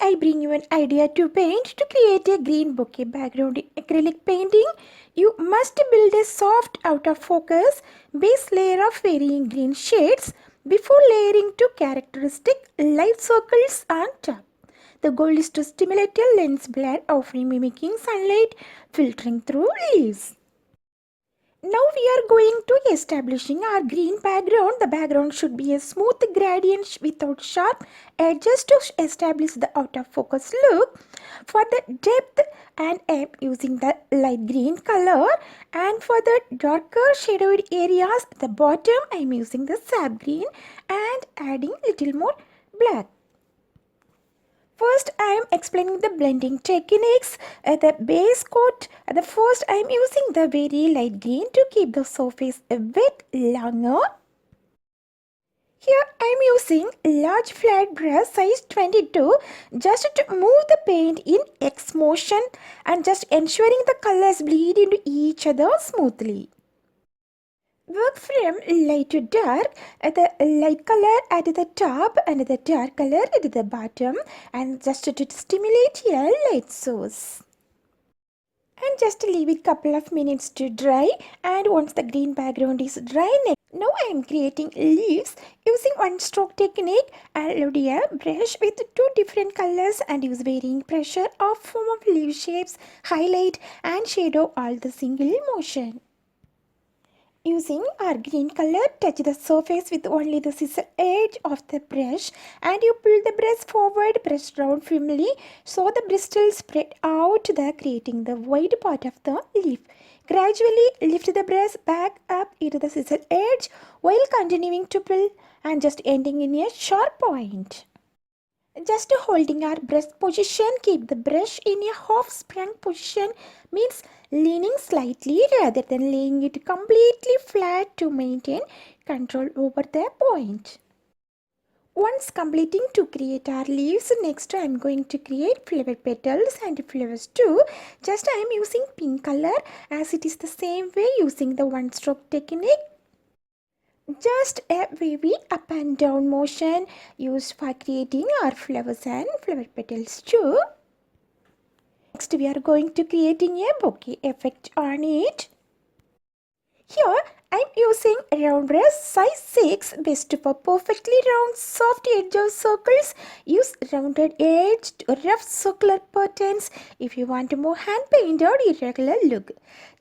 I bring you an idea to paint to create a green bokeh background in acrylic painting. You must build a soft out of focus base layer of varying green shades before layering two characteristic light circles on top. The goal is to stimulate a lens blend offering mimicking sunlight filtering through leaves. Now we are going to establishing our green background. The background should be a smooth gradient without sharp edges to establish the out of focus look. For the depth, and I am using the light green color, and for the darker shadowed areas at the bottom I am using the sap green and adding little more black. First, I am explaining the blending techniques. At the base coat, at the first I am using the very light green to keep the surface wet longer. Here I am using large flat brush size 22 just to move the paint in X motion and just ensuring the colors bleed into each other smoothly. Work from light to dark, the light color at the top and the dark color at the bottom, and just to stimulate a light source. And just leave it couple of minutes to dry, and once the green background is dry, now I am creating leaves using one stroke technique. I'll load a brush with two different colors and use varying pressure of form of leaf shapes, highlight and shadow all the single motion. Using our green color, touch the surface with only the scissor edge of the brush and you pull the brush forward, press down firmly so the bristles spread out, creating the wide part of the leaf. Gradually lift the brush back up into the scissor edge while continuing to pull and just ending in a sharp point. Just holding our brush position, keep the brush in a half sprung position, means leaning slightly rather than laying it completely flat to maintain control over the point. Once completing to create our leaves, next I am going to create flower petals and flowers too. Just I am using pink color as it is the same way using the one stroke technique. Just a wavy up and down motion used for creating our flowers and flower petals too. Next we are going to creating a bokeh effect on it. Here I am using round brush size 6 best for perfectly round soft edge of circles. Use rounded edged rough circular patterns if you want a more hand painted irregular look.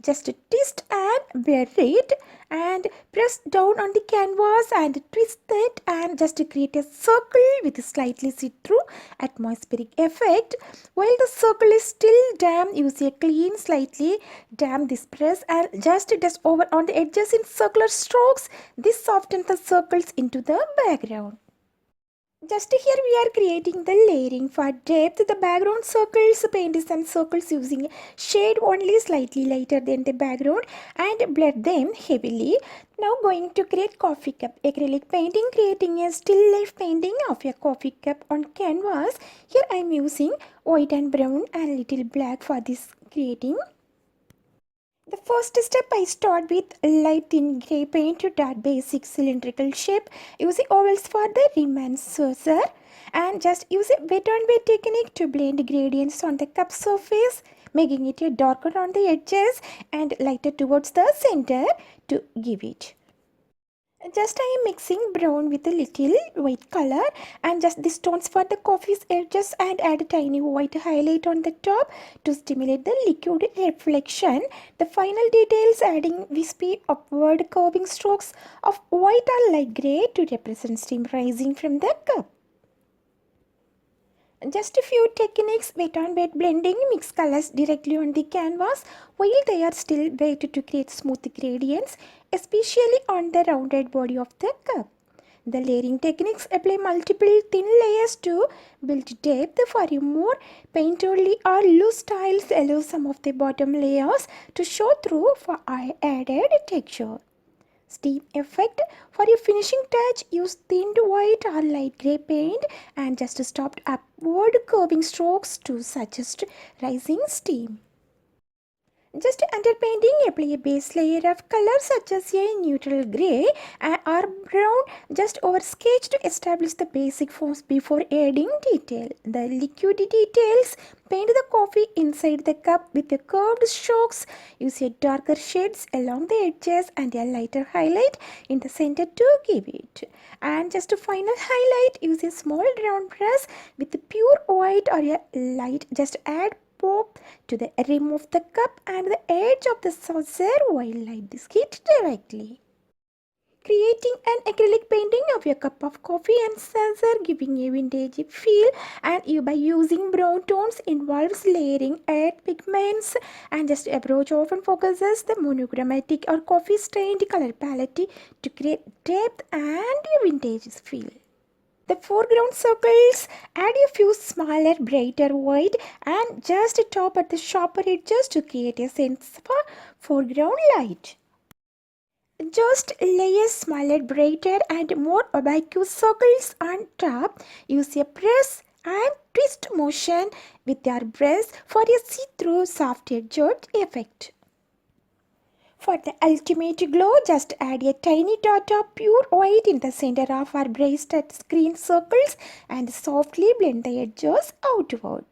Just twist and blur it and press down on the canvas and twist it and just create a circle with a slightly see-through atmospheric effect. While the circle is still damp, use a clean slightly damp this brush and just dust over on the edges in circular strokes. This softens the circles into the background. Just here we are creating the layering for depth. The background circles paint some circles using shade only slightly lighter than the background and blend them heavily. Now going to create coffee cup acrylic painting, creating a still life painting of a coffee cup on canvas. Here I am using white and brown and little black for this creating. The first step I start with light thin grey paint to dot basic cylindrical shape using ovals for the rim and saucer and just use a wet on wet technique to blend gradients on the cup surface, making it a darker on the edges and lighter towards the center to give it. Just I am mixing brown with a little white color and just these tones for the coffee's edges and add a tiny white highlight on the top to stimulate the liquid reflection. The final details adding wispy upward curving strokes of white or light grey to represent steam rising from the cup. Just a few techniques, wet on wet blending, mix colors directly on the canvas while they are still wet to create smooth gradients, especially on the rounded body of the cup. The layering techniques apply multiple thin layers to build depth for a more painterly or loose styles, allow some of the bottom layers to show through for added texture. Steam effect. For your finishing touch, use thinned white or light grey paint and just stopped upward curving strokes to suggest rising steam. Just under painting, apply a base layer of color such as a neutral grey or brown just over sketch to establish the basic forms before adding detail. The liquid details paint the coffee inside the cup with the curved strokes. Use a darker shades along the edges and a lighter highlight in the center to give it. And just a final highlight, use a small round brush with pure white or a light. Just add pop to the rim of the cup and the edge of the saucer while light this heat directly. Creating an acrylic painting of your cup of coffee and saucer, giving a vintage feel, and you by using brown tones involves layering, add pigments, and just approach often focuses the monochromatic or coffee stained color palette to create depth and a vintage feel. The foreground circles, add a few smaller brighter white and just top at the sharper edges to create a sense of foreground light. Just lay a smaller brighter and more opaque circles on top. Use a press and twist motion with your brush for a see-through soft edged effect. For the ultimate glow, just add a tiny dot of pure white in the center of our braced screen circles and softly blend the edges outward.